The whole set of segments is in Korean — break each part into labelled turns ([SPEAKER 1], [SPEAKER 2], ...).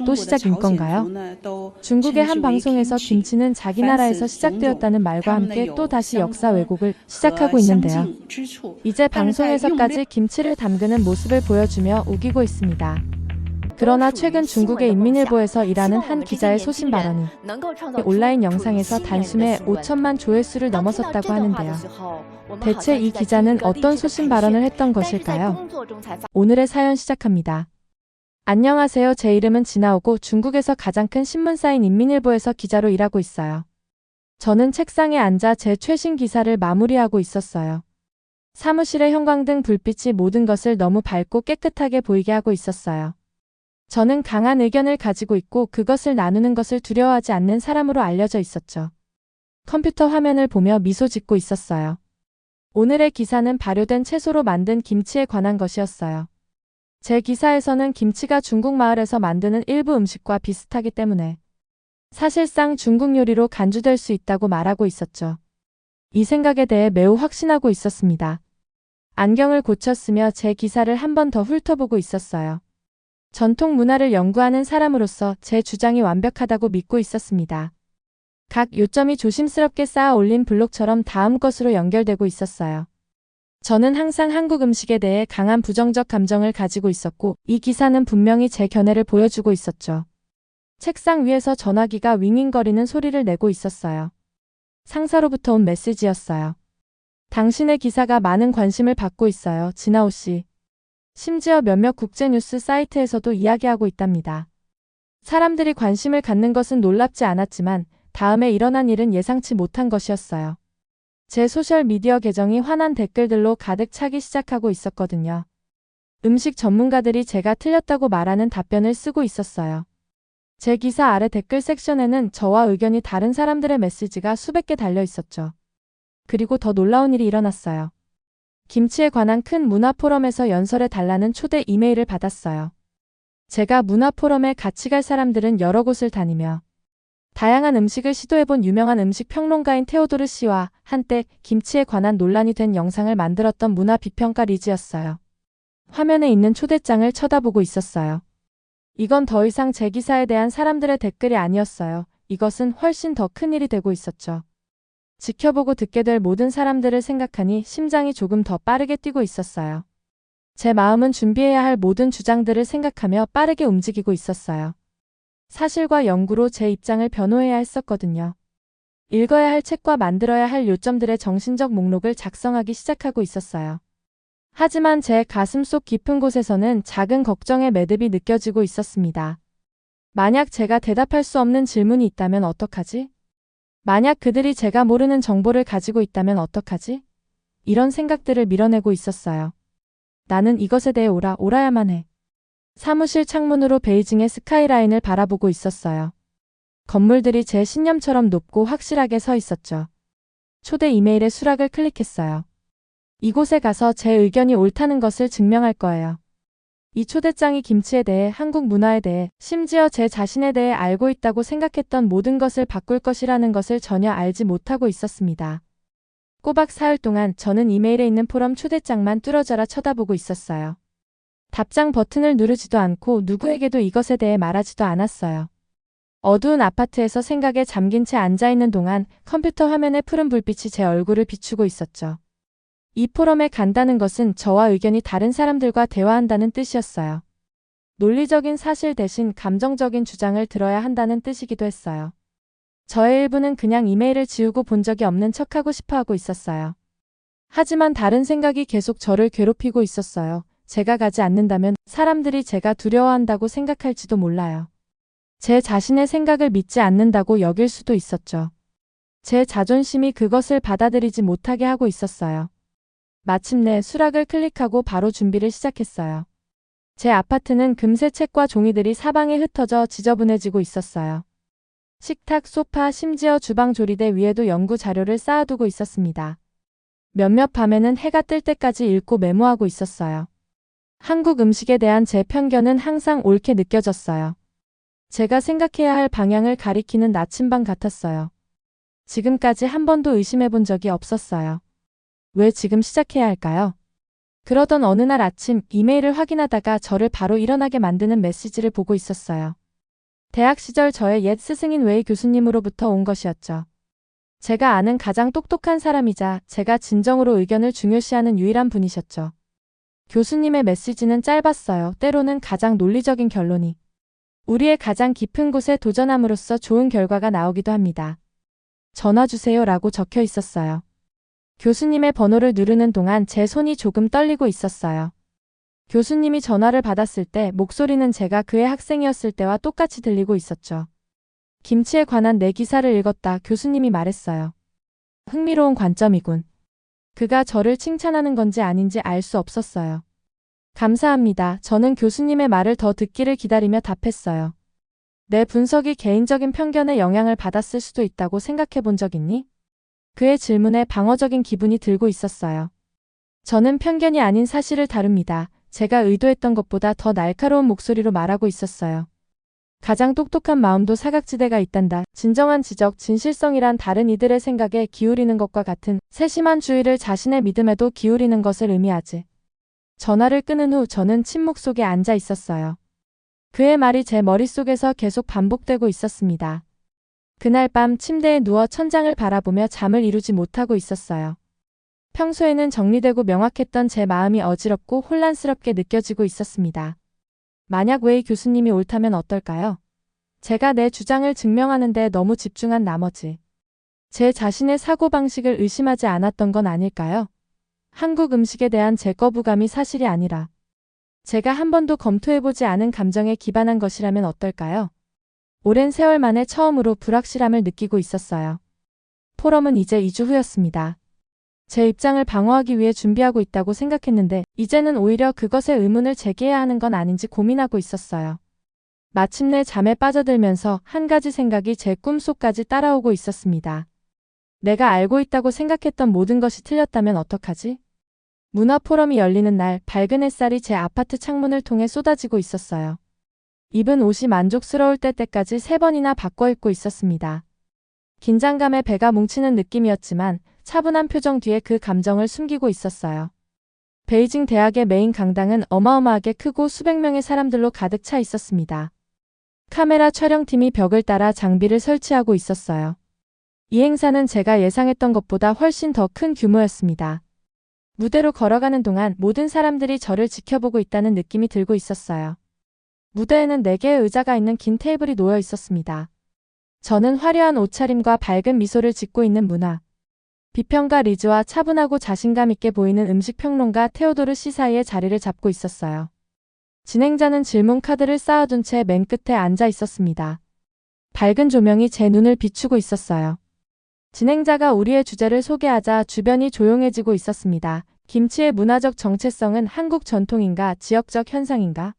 [SPEAKER 1] 또 시작인 건가요? 중국의 한 방송에서 김치는 자기 나라에서 시작되었다는 말과 함께 또 다시 역사 왜곡을 시작하고 있는데요. 이제 방송에서까지 김치를 담그는 모습을 보여주며 우기고 있습니다. 그러나 최근 중국의 인민일보에서 일하는 한 기자의 소신 발언이 온라인 영상에서 단숨에 5천만 조회수를 넘어섰다고 하는데요. 대체 이 기자는 어떤 소신 발언을 했던 것일까요? 오늘의 사연 시작합니다. 안녕하세요. 제 이름은 진아오고 중국에서 가장 큰 신문사인 인민일보에서 기자로 일하고 있어요. 저는 책상에 앉아 제 최신 기사를 마무리하고 있었어요. 사무실의 형광등 불빛이 모든 것을 너무 밝고 깨끗하게 보이게 하고 있었어요. 저는 강한 의견을 가지고 있고 그것을 나누는 것을 두려워하지 않는 사람으로 알려져 있었죠. 컴퓨터 화면을 보며 미소 짓고 있었어요. 오늘의 기사는 발효된 채소로 만든 김치에 관한 것이었어요. 제 기사에서는 김치가 중국 마을에서 만드는 일부 음식과 비슷하기 때문에 사실상 중국 요리로 간주될 수 있다고 말하고 있었죠. 이 생각에 대해 매우 확신하고 있었습니다. 안경을 고쳤으며 제 기사를 한 번 더 훑어보고 있었어요. 전통 문화를 연구하는 사람으로서 제 주장이 완벽하다고 믿고 있었습니다. 각 요점이 조심스럽게 쌓아 올린 블록처럼 다음 것으로 연결되고 있었어요. 저는 항상 한국 음식에 대해 강한 부정적 감정을 가지고 있었고 이 기사는 분명히 제 견해를 보여주고 있었죠. 책상 위에서 전화기가 윙윙거리는 소리를 내고 있었어요. 상사로부터 온 메시지였어요. 당신의 기사가 많은 관심을 받고 있어요. 진아오 씨. 심지어 몇몇 국제뉴스 사이트에서도 이야기하고 있답니다. 사람들이 관심을 갖는 것은 놀랍지 않았지만 다음에 일어난 일은 예상치 못한 것이었어요. 제 소셜미디어 계정이 환한 댓글들로 가득 차기 시작하고 있었거든요. 음식 전문가들이 제가 틀렸다고 말하는 답변을 쓰고 있었어요. 제 기사 아래 댓글 섹션에는 저와 의견이 다른 사람들의 메시지가 수백 개 달려 있었죠. 그리고 더 놀라운 일이 일어났어요. 김치에 관한 큰 문화 포럼에서 연설해 달라는 초대 이메일을 받았어요. 제가 문화 포럼에 같이 갈 사람들은 여러 곳을 다니며 다양한 음식을 시도해본 유명한 음식 평론가인 테오도르 씨와 한때 김치에 관한 논란이 된 영상을 만들었던 문화 비평가 리즈였어요. 화면에 있는 초대장을 쳐다보고 있었어요. 이건 더 이상 제 기사에 대한 사람들의 댓글이 아니었어요. 이것은 훨씬 더 큰 일이 되고 있었죠. 지켜보고 듣게 될 모든 사람들을 생각하니 심장이 조금 더 빠르게 뛰고 있었어요. 제 마음은 준비해야 할 모든 주장들을 생각하며 빠르게 움직이고 있었어요. 사실과 연구로 제 입장을 변호해야 했었거든요. 읽어야 할 책과 만들어야 할 요점들의 정신적 목록을 작성하기 시작하고 있었어요. 하지만 제 가슴속 깊은 곳에서는 작은 걱정의 매듭이 느껴지고 있었습니다. 만약 제가 대답할 수 없는 질문이 있다면 어떡하지? 만약 그들이 제가 모르는 정보를 가지고 있다면 어떡하지? 이런 생각들을 밀어내고 있었어요. 나는 이것에 대해 옳아야만 해. 사무실 창문으로 베이징의 스카이라인을 바라보고 있었어요. 건물들이 제 신념처럼 높고 확실하게 서 있었죠. 초대 이메일의 수락을 클릭했어요. 이곳에 가서 제 의견이 옳다는 것을 증명할 거예요. 이 초대장이 김치에 대해, 한국 문화에 대해, 심지어 제 자신에 대해 알고 있다고 생각했던 모든 것을 바꿀 것이라는 것을 전혀 알지 못하고 있었습니다. 꼬박 사흘 동안 저는 이메일에 있는 포럼 초대장만 뚫어져라 쳐다보고 있었어요. 답장 버튼을 누르지도 않고 누구에게도 이것에 대해 말하지도 않았어요. 어두운 아파트에서 생각에 잠긴 채 앉아있는 동안 컴퓨터 화면의 푸른 불빛이 제 얼굴을 비추고 있었죠. 이 포럼에 간다는 것은 저와 의견이 다른 사람들과 대화한다는 뜻이었어요. 논리적인 사실 대신 감정적인 주장을 들어야 한다는 뜻이기도 했어요. 저의 일부는 그냥 이메일을 지우고 본 적이 없는 척하고 싶어 하고 있었어요. 하지만 다른 생각이 계속 저를 괴롭히고 있었어요. 제가 가지 않는다면 사람들이 제가 두려워한다고 생각할지도 몰라요. 제 자신의 생각을 믿지 않는다고 여길 수도 있었죠. 제 자존심이 그것을 받아들이지 못하게 하고 있었어요. 마침내 수락을 클릭하고 바로 준비를 시작했어요. 제 아파트는 금세 책과 종이들이 사방에 흩어져 지저분해지고 있었어요. 식탁, 소파, 심지어 주방 조리대 위에도 연구 자료를 쌓아두고 있었습니다. 몇몇 밤에는 해가 뜰 때까지 읽고 메모하고 있었어요. 한국 음식에 대한 제 편견은 항상 옳게 느껴졌어요. 제가 생각해야 할 방향을 가리키는 나침반 같았어요. 지금까지 한 번도 의심해 본 적이 없었어요. 왜 지금 시작해야 할까요? 그러던 어느 날 아침 이메일을 확인하다가 저를 바로 일어나게 만드는 메시지를 보고 있었어요. 대학 시절 저의 옛 스승인 웨이 교수님으로부터 온 것이었죠. 제가 아는 가장 똑똑한 사람이자 제가 진정으로 의견을 중요시하는 유일한 분이셨죠. 교수님의 메시지는 짧았어요. 때로는 가장 논리적인 결론이 우리의 가장 깊은 곳에 도전함으로써 좋은 결과가 나오기도 합니다. 전화 주세요 라고 적혀 있었어요. 교수님의 번호를 누르는 동안 제 손이 조금 떨리고 있었어요. 교수님이 전화를 받았을 때 목소리는 제가 그의 학생이었을 때와 똑같이 들리고 있었죠. 김치에 관한 내 기사를 읽었다. 교수님이 말했어요. 흥미로운 관점이군. 그가 저를 칭찬하는 건지 아닌지 알 수 없었어요. 감사합니다. 저는 교수님의 말을 더 듣기를 기다리며 답했어요. 내 분석이 개인적인 편견에 영향을 받았을 수도 있다고 생각해 본 적 있니? 그의 질문에 방어적인 기분이 들고 있었어요. 저는 편견이 아닌 사실을 다룹니다. 제가 의도했던 것보다 더 날카로운 목소리로 말하고 있었어요. 가장 똑똑한 마음도 사각지대가 있단다. 진정한 지적, 진실성이란 다른 이들의 생각에 기울이는 것과 같은 세심한 주의를 자신의 믿음에도 기울이는 것을 의미하지. 전화를 끊은 후 저는 침묵 속에 앉아 있었어요. 그의 말이 제 머릿속에서 계속 반복되고 있었습니다. 그날 밤 침대에 누워 천장을 바라보며 잠을 이루지 못하고 있었어요. 평소에는 정리되고 명확했던 제 마음이 어지럽고 혼란스럽게 느껴지고 있었습니다. 만약 웨이 교수님이 옳다면 어떨까요? 제가 내 주장을 증명하는 데 너무 집중한 나머지 제 자신의 사고방식을 의심하지 않았던 건 아닐까요? 한국 음식에 대한 제 거부감이 사실이 아니라 제가 한 번도 검토해보지 않은 감정에 기반한 것이라면 어떨까요? 오랜 세월 만에 처음으로 불확실함을 느끼고 있었어요. 포럼은 이제 2주 후였습니다. 제 입장을 방어하기 위해 준비하고 있다고 생각했는데 이제는 오히려 그것에 의문을 제기해야 하는 건 아닌지 고민하고 있었어요. 마침내 잠에 빠져들면서 한 가지 생각이 제 꿈속까지 따라오고 있었습니다. 내가 알고 있다고 생각했던 모든 것이 틀렸다면 어떡하지? 문화 포럼이 열리는 날 밝은 햇살이 제 아파트 창문을 통해 쏟아지고 있었어요. 입은 옷이 만족스러울 때까지 3번이나 바꿔 입고 있었습니다. 긴장감에 배가 뭉치는 느낌이었지만 차분한 표정 뒤에 그 감정을 숨기고 있었어요. 베이징 대학의 메인 강당은 어마어마하게 크고 수백 명의 사람들로 가득 차 있었습니다. 카메라 촬영팀이 벽을 따라 장비를 설치하고 있었어요. 이 행사는 제가 예상했던 것보다 훨씬 더 큰 규모였습니다. 무대로 걸어가는 동안 모든 사람들이 저를 지켜보고 있다는 느낌이 들고 있었어요. 무대에는 4개의 의자가 있는 긴 테이블이 놓여 있었습니다. 저는 화려한 옷차림과 밝은 미소를 짓고 있는 문화 비평가 리즈와 차분하고 자신감 있게 보이는 음식평론가 테오도르 씨 사이에 자리를 잡고 있었어요. 진행자는 질문 카드를 쌓아둔 채 맨 끝에 앉아 있었습니다. 밝은 조명이 제 눈을 비추고 있었어요. 진행자가 우리의 주제를 소개하자 주변이 조용해지고 있었습니다. 김치의 문화적 정체성은 한국 전통인가 지역적 현상인가?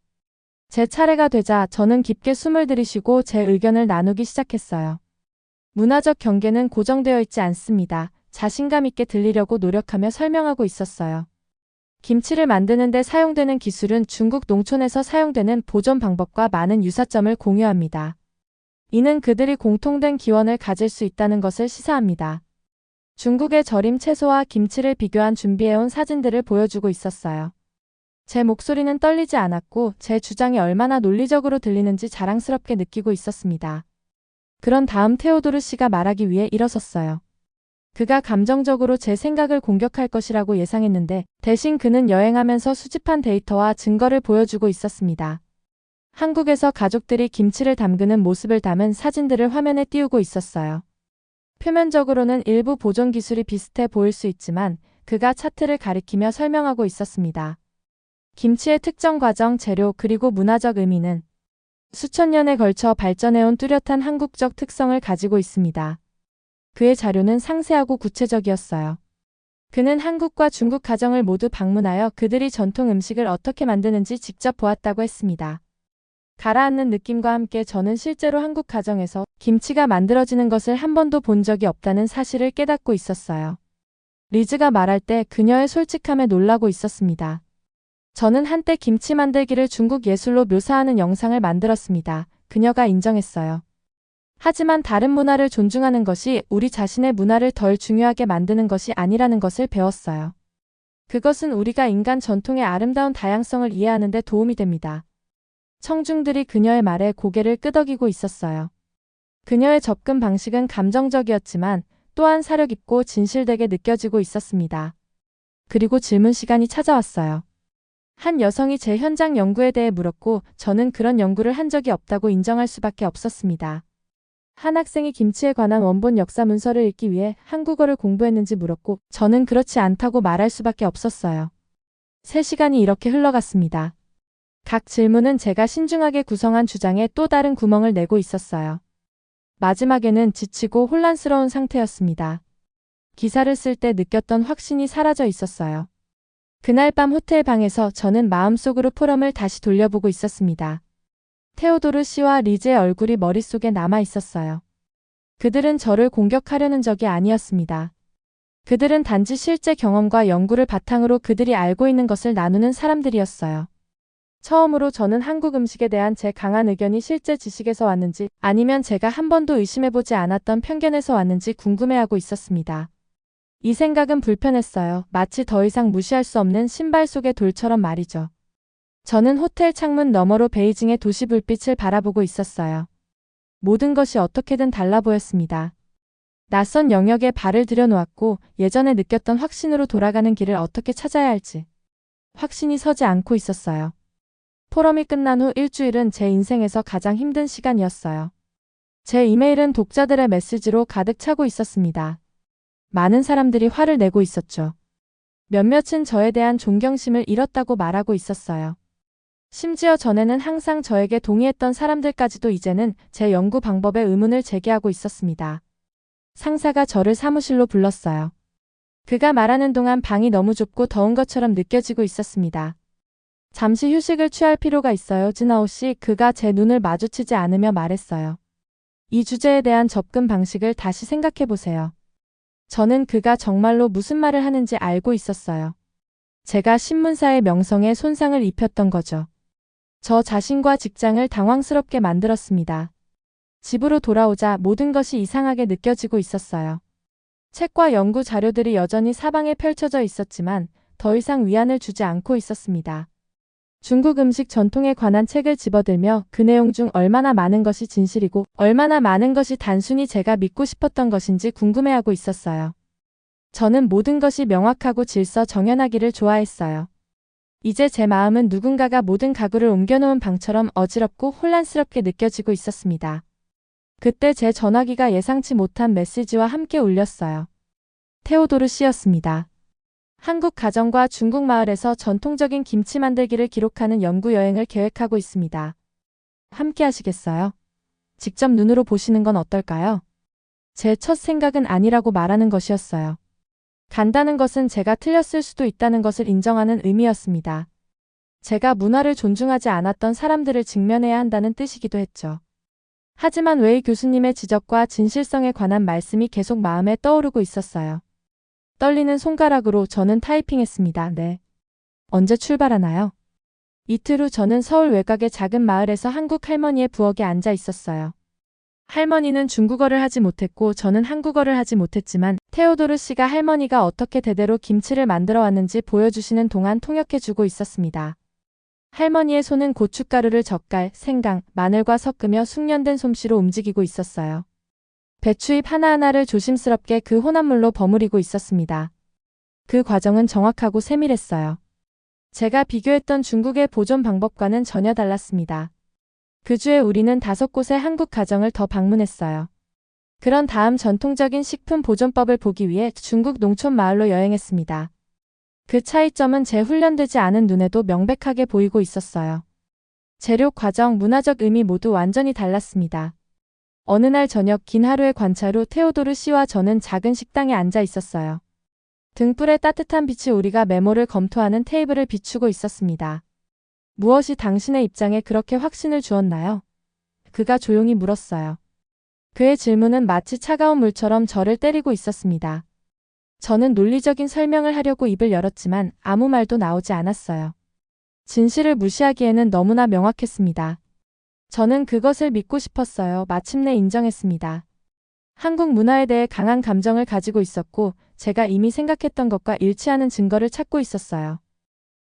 [SPEAKER 1] 제 차례가 되자 저는 깊게 숨을 들이쉬고 제 의견을 나누기 시작했어요. 문화적 경계는 고정되어 있지 않습니다. 자신감 있게 들리려고 노력하며 설명하고 있었어요. 김치를 만드는 데 사용되는 기술은 중국 농촌에서 사용되는 보존 방법과 많은 유사점을 공유합니다. 이는 그들이 공통된 기원을 가질 수 있다는 것을 시사합니다. 중국의 절임 채소와 김치를 비교한 준비해온 사진들을 보여주고 있었어요. 제 목소리는 떨리지 않았고 제 주장이 얼마나 논리적으로 들리는지 자랑스럽게 느끼고 있었습니다. 그런 다음 테오도르 씨가 말하기 위해 일어섰어요. 그가 감정적으로 제 생각을 공격할 것이라고 예상했는데 대신 그는 여행하면서 수집한 데이터와 증거를 보여주고 있었습니다. 한국에서 가족들이 김치를 담그는 모습을 담은 사진들을 화면에 띄우고 있었어요. 표면적으로는 일부 보존 기술이 비슷해 보일 수 있지만 그가 차트를 가리키며 설명하고 있었습니다. 김치의 특정 과정, 재료 그리고 문화적 의미는 수천 년에 걸쳐 발전해온 뚜렷한 한국적 특성을 가지고 있습니다. 그의 자료는 상세하고 구체적이었어요. 그는 한국과 중국 가정을 모두 방문하여 그들이 전통 음식을 어떻게 만드는지 직접 보았다고 했습니다. 가라앉는 느낌과 함께 저는 실제로 한국 가정에서 김치가 만들어지는 것을 한 번도 본 적이 없다는 사실을 깨닫고 있었어요. 리즈가 말할 때 그녀의 솔직함에 놀라고 있었습니다. 저는 한때 김치 만들기를 중국 예술로 묘사하는 영상을 만들었습니다. 그녀가 인정했어요. 하지만 다른 문화를 존중하는 것이 우리 자신의 문화를 덜 중요하게 만드는 것이 아니라는 것을 배웠어요. 그것은 우리가 인간 전통의 아름다운 다양성을 이해하는 데 도움이 됩니다. 청중들이 그녀의 말에 고개를 끄덕이고 있었어요. 그녀의 접근 방식은 감정적이었지만 또한 사려 깊고 진실되게 느껴지고 있었습니다. 그리고 질문 시간이 찾아왔어요. 한 여성이 제 현장 연구에 대해 물었고 저는 그런 연구를 한 적이 없다고 인정할 수밖에 없었습니다. 한 학생이 김치에 관한 원본 역사 문서를 읽기 위해 한국어를 공부했는지 물었고 저는 그렇지 않다고 말할 수밖에 없었어요. 3시간이 이렇게 흘러갔습니다. 각 질문은 제가 신중하게 구성한 주장에 또 다른 구멍을 내고 있었어요. 마지막에는 지치고 혼란스러운 상태였습니다. 기사를 쓸 때 느꼈던 확신이 사라져 있었어요. 그날 밤 호텔 방에서 저는 마음속으로 포럼을 다시 돌려보고 있었습니다. 테오도르 씨와 리즈의 얼굴이 머릿속에 남아 있었어요. 그들은 저를 공격하려는 적이 아니었습니다. 그들은 단지 실제 경험과 연구를 바탕으로 그들이 알고 있는 것을 나누는 사람들이었어요. 처음으로 저는 한국 음식에 대한 제 강한 의견이 실제 지식에서 왔는지 아니면 제가 한 번도 의심해보지 않았던 편견에서 왔는지 궁금해하고 있었습니다. 이 생각은 불편했어요. 마치 더 이상 무시할 수 없는 신발 속의 돌처럼 말이죠. 저는 호텔 창문 너머로 베이징의 도시 불빛을 바라보고 있었어요. 모든 것이 어떻게든 달라 보였습니다. 낯선 영역에 발을 들여놓았고 예전에 느꼈던 확신으로 돌아가는 길을 어떻게 찾아야 할지 확신이 서지 않고 있었어요. 포럼이 끝난 후 일주일은 제 인생에서 가장 힘든 시간이었어요. 제 이메일은 독자들의 메시지로 가득 차고 있었습니다. 많은 사람들이 화를 내고 있었죠. 몇몇은 저에 대한 존경심을 잃었다고 말하고 있었어요. 심지어 전에는 항상 저에게 동의했던 사람들까지도 이제는 제 연구 방법에 의문을 제기하고 있었습니다. 상사가 저를 사무실로 불렀어요. 그가 말하는 동안 방이 너무 좁고 더운 것처럼 느껴지고 있었습니다. 잠시 휴식을 취할 필요가 있어요, 진아오 씨. 그가 제 눈을 마주치지 않으며 말했어요. 이 주제에 대한 접근 방식을 다시 생각해 보세요. 저는 그가 정말로 무슨 말을 하는지 알고 있었어요. 제가 신문사의 명성에 손상을 입혔던 거죠. 저 자신과 직장을 당황스럽게 만들었습니다. 집으로 돌아오자 모든 것이 이상하게 느껴지고 있었어요. 책과 연구 자료들이 여전히 사방에 펼쳐져 있었지만 더 이상 위안을 주지 않고 있었습니다. 중국 음식 전통에 관한 책을 집어들며 그 내용 중 얼마나 많은 것이 진실이고 얼마나 많은 것이 단순히 제가 믿고 싶었던 것인지 궁금해하고 있었어요. 저는 모든 것이 명확하고 질서 정연하기를 좋아했어요. 이제 제 마음은 누군가가 모든 가구를 옮겨놓은 방처럼 어지럽고 혼란스럽게 느껴지고 있었습니다. 그때 제 전화기가 예상치 못한 메시지와 함께 울렸어요. 테오도르 씨였습니다. 한국 가정과 중국 마을에서 전통적인 김치 만들기를 기록하는 연구 여행을 계획하고 있습니다. 함께 하시겠어요? 직접 눈으로 보시는 건 어떨까요? 제 첫 생각은 아니라고 말하는 것이었어요. 간다는 것은 제가 틀렸을 수도 있다는 것을 인정하는 의미였습니다. 제가 문화를 존중하지 않았던 사람들을 직면해야 한다는 뜻이기도 했죠. 하지만 웨이 교수님의 지적과 진실성에 관한 말씀이 계속 마음에 떠오르고 있었어요. 떨리는 손가락으로 저는 타이핑했습니다. 네. 언제 출발하나요? 이틀 후 저는 서울 외곽의 작은 마을에서 한국 할머니의 부엌에 앉아 있었어요. 할머니는 중국어를 하지 못했고 저는 한국어를 하지 못했지만 테오도르 씨가 할머니가 어떻게 대대로 김치를 만들어 왔는지 보여주시는 동안 통역해주고 있었습니다. 할머니의 손은 고춧가루를 젓갈, 생강, 마늘과 섞으며 숙련된 솜씨로 움직이고 있었어요. 배추잎 하나하나를 조심스럽게 그 혼합물로 버무리고 있었습니다. 그 과정은 정확하고 세밀했어요. 제가 비교했던 중국의 보존 방법과는 전혀 달랐습니다. 그 주에 우리는 5곳의 한국 가정을 더 방문했어요. 그런 다음 전통적인 식품 보존법을 보기 위해 중국 농촌 마을로 여행했습니다. 그 차이점은 제 훈련되지 않은 눈에도 명백하게 보이고 있었어요. 재료, 과정, 문화적 의미 모두 완전히 달랐습니다. 어느 날 저녁 긴 하루의 관찰 후 테오도르 씨와 저는 작은 식당에 앉아 있었어요. 등불의 따뜻한 빛이 우리가 메모를 검토하는 테이블을 비추고 있었습니다. 무엇이 당신의 입장에 그렇게 확신을 주었나요? 그가 조용히 물었어요. 그의 질문은 마치 차가운 물처럼 저를 때리고 있었습니다. 저는 논리적인 설명을 하려고 입을 열었지만 아무 말도 나오지 않았어요. 진실을 무시하기에는 너무나 명확했습니다. 저는 그것을 믿고 싶었어요. 마침내 인정했습니다. 한국 문화에 대해 강한 감정을 가지고 있었고 제가 이미 생각했던 것과 일치하는 증거를 찾고 있었어요.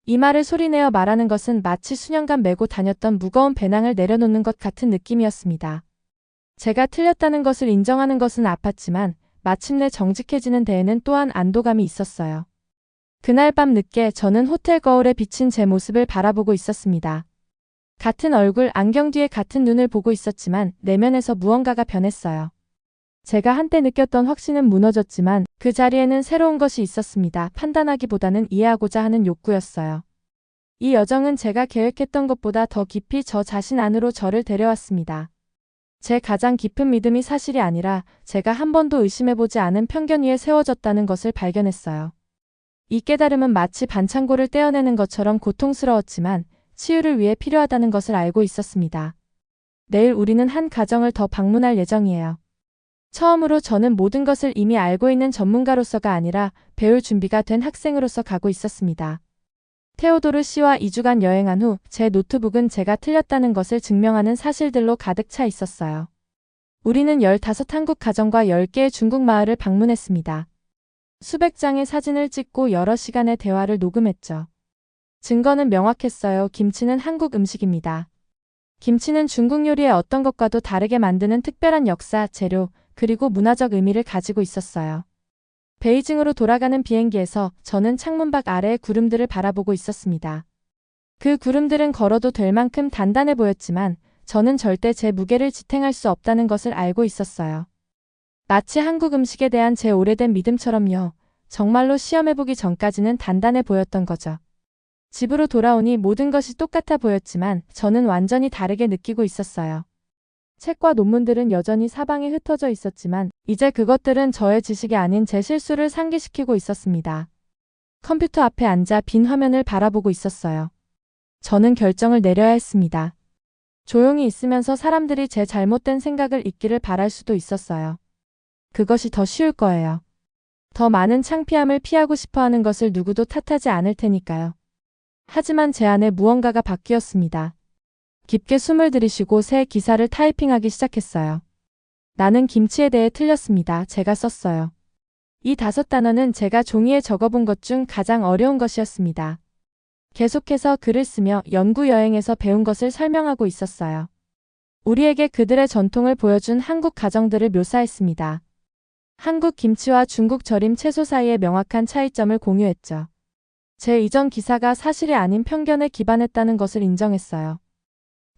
[SPEAKER 1] 이 말을 소리내어 말하는 것은 마치 수년간 메고 다녔던 무거운 배낭을 내려놓는 것 같은 느낌이었습니다. 제가 틀렸다는 것을 인정하는 것은 아팠지만 마침내 정직해지는 데에는 또한 안도감이 있었어요. 그날 밤 늦게 저는 호텔 거울에 비친 제 모습을 바라보고 있었습니다. 같은 얼굴, 안경 뒤에 같은 눈을 보고 있었지만 내면에서 무언가가 변했어요. 제가 한때 느꼈던 확신은 무너졌지만 그 자리에는 새로운 것이 있었습니다. 판단하기보다는 이해하고자 하는 욕구였어요. 이 여정은 제가 계획했던 것보다 더 깊이 저 자신 안으로 저를 데려왔습니다. 제 가장 깊은 믿음이 사실이 아니라 제가 한 번도 의심해보지 않은 편견 위에 세워졌다는 것을 발견했어요. 이 깨달음은 마치 반창고를 떼어내는 것처럼 고통스러웠지만 치유를 위해 필요하다는 것을 알고 있었습니다. 내일 우리는 한 가정을 더 방문할 예정이에요. 처음으로 저는 모든 것을 이미 알고 있는 전문가로서가 아니라 배울 준비가 된 학생으로서 가고 있었습니다. 테오도르 씨와 2주간 여행한 후 제 노트북은 제가 틀렸다는 것을 증명하는 사실들로 가득 차 있었어요. 우리는 15 한국 가정과 10개의 중국 마을을 방문했습니다. 수백 장의 사진을 찍고 여러 시간의 대화를 녹음했죠. 증거는 명확했어요. 김치는 한국 음식입니다. 김치는 중국 요리의 어떤 것과도 다르게 만드는 특별한 역사, 재료, 그리고 문화적 의미를 가지고 있었어요. 베이징으로 돌아가는 비행기에서 저는 창문밖 아래의 구름들을 바라보고 있었습니다. 그 구름들은 걸어도 될 만큼 단단해 보였지만 저는 절대 제 무게를 지탱할 수 없다는 것을 알고 있었어요. 마치 한국 음식에 대한 제 오래된 믿음처럼요. 정말로 시험해보기 전까지는 단단해 보였던 거죠. 집으로 돌아오니 모든 것이 똑같아 보였지만 저는 완전히 다르게 느끼고 있었어요. 책과 논문들은 여전히 사방에 흩어져 있었지만 이제 그것들은 저의 지식이 아닌 제 실수를 상기시키고 있었습니다. 컴퓨터 앞에 앉아 빈 화면을 바라보고 있었어요. 저는 결정을 내려야 했습니다. 조용히 있으면서 사람들이 제 잘못된 생각을 잊기를 바랄 수도 있었어요. 그것이 더 쉬울 거예요. 더 많은 창피함을 피하고 싶어하는 것을 누구도 탓하지 않을 테니까요. 하지만 제 안에 무언가가 바뀌었습니다. 깊게 숨을 들이쉬고 새 기사를 타이핑하기 시작했어요. 나는 김치에 대해 틀렸습니다. 제가 썼어요. 이 5단어는 제가 종이에 적어본 것 중 가장 어려운 것이었습니다. 계속해서 글을 쓰며 연구 여행에서 배운 것을 설명하고 있었어요. 우리에게 그들의 전통을 보여준 한국 가정들을 묘사했습니다. 한국 김치와 중국 절임 채소 사이의 명확한 차이점을 공유했죠. 제 이전 기사가 사실이 아닌 편견에 기반했다는 것을 인정했어요.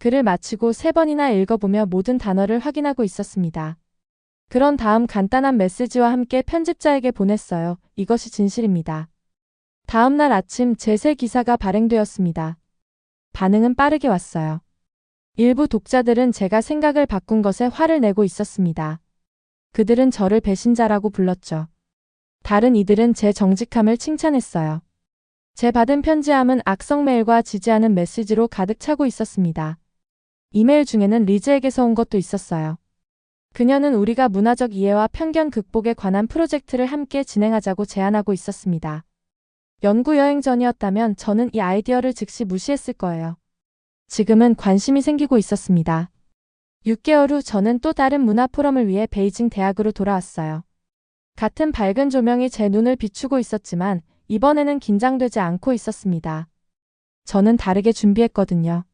[SPEAKER 1] 글을 마치고 3번이나 읽어보며 모든 단어를 확인하고 있었습니다. 그런 다음 간단한 메시지와 함께 편집자에게 보냈어요. 이것이 진실입니다. 다음 날 아침 제 새 기사가 발행되었습니다. 반응은 빠르게 왔어요. 일부 독자들은 제가 생각을 바꾼 것에 화를 내고 있었습니다. 그들은 저를 배신자라고 불렀죠. 다른 이들은 제 정직함을 칭찬했어요. 제 받은 편지함은 악성 메일과 지지하는 메시지로 가득 차고 있었습니다. 이메일 중에는 리즈에게서 온 것도 있었어요. 그녀는 우리가 문화적 이해와 편견 극복에 관한 프로젝트를 함께 진행하자고 제안하고 있었습니다. 연구 여행 전이었다면 저는 이 아이디어를 즉시 무시했을 거예요. 지금은 관심이 생기고 있었습니다. 6개월 후 저는 또 다른 문화 포럼을 위해 베이징 대학으로 돌아왔어요. 같은 밝은 조명이 제 눈을 비추고 있었지만 이번에는 긴장되지 않고 있었습니다. 저는 다르게 준비했거든요.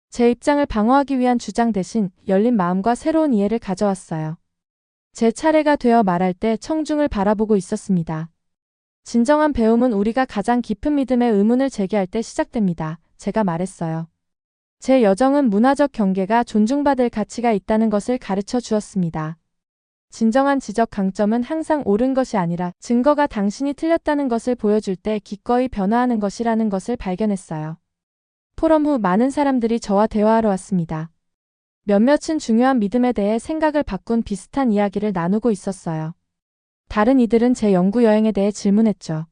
[SPEAKER 1] 제 입장을 방어하기 위한 주장 대신 열린 마음과 새로운 이해를 가져왔어요. 제 차례가 되어 말할 때 청중을 바라보고 있었습니다. 진정한 배움은 우리가 가장 깊은 믿음의 의문을 제기할 때 시작됩니다. 제가 말했어요. 제 여정은 문화적 경계가 존중받을 가치가 있다는 것을 가르쳐 주었습니다. 진정한 지적 강점은 항상 옳은 것이 아니라 증거가 당신이 틀렸다는 것을 보여줄 때 기꺼이 변화하는 것이라는 것을 발견했어요. 포럼 후 많은 사람들이 저와 대화하러 왔습니다. 몇몇은 중요한 믿음에 대해 생각을 바꾼 비슷한 이야기를 나누고 있었어요. 다른 이들은 제 연구 여행에 대해 질문했죠.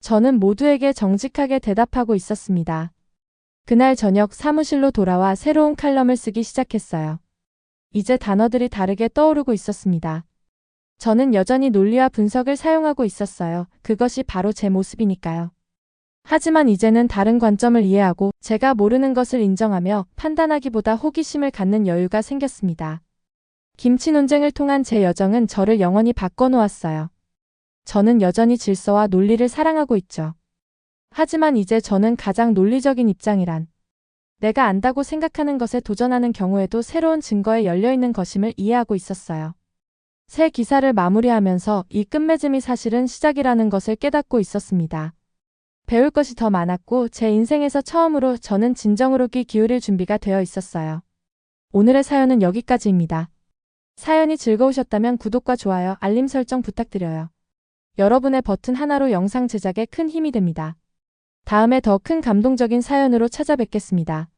[SPEAKER 1] 저는 모두에게 정직하게 대답하고 있었습니다. 그날 저녁 사무실로 돌아와 새로운 칼럼을 쓰기 시작했어요. 이제 단어들이 다르게 떠오르고 있었습니다. 저는 여전히 논리와 분석을 사용하고 있었어요. 그것이 바로 제 모습이니까요. 하지만 이제는 다른 관점을 이해하고 제가 모르는 것을 인정하며 판단하기보다 호기심을 갖는 여유가 생겼습니다. 김치 논쟁을 통한 제 여정은 저를 영원히 바꿔놓았어요. 저는 여전히 질서와 논리를 사랑하고 있죠. 하지만 이제 저는 가장 논리적인 입장이란 내가 안다고 생각하는 것에 도전하는 경우에도 새로운 증거에 열려있는 것임을 이해하고 있었어요. 새 기사를 마무리하면서 이 끝맺음이 사실은 시작이라는 것을 깨닫고 있었습니다. 배울 것이 더 많았고 제 인생에서 처음으로 저는 진정으로 귀 기울일 준비가 되어 있었어요. 오늘의 사연은 여기까지입니다. 사연이 즐거우셨다면 구독과 좋아요, 알림 설정 부탁드려요. 여러분의 버튼 하나로 영상 제작에 큰 힘이 됩니다. 다음에 더 큰 감동적인 사연으로 찾아뵙겠습니다.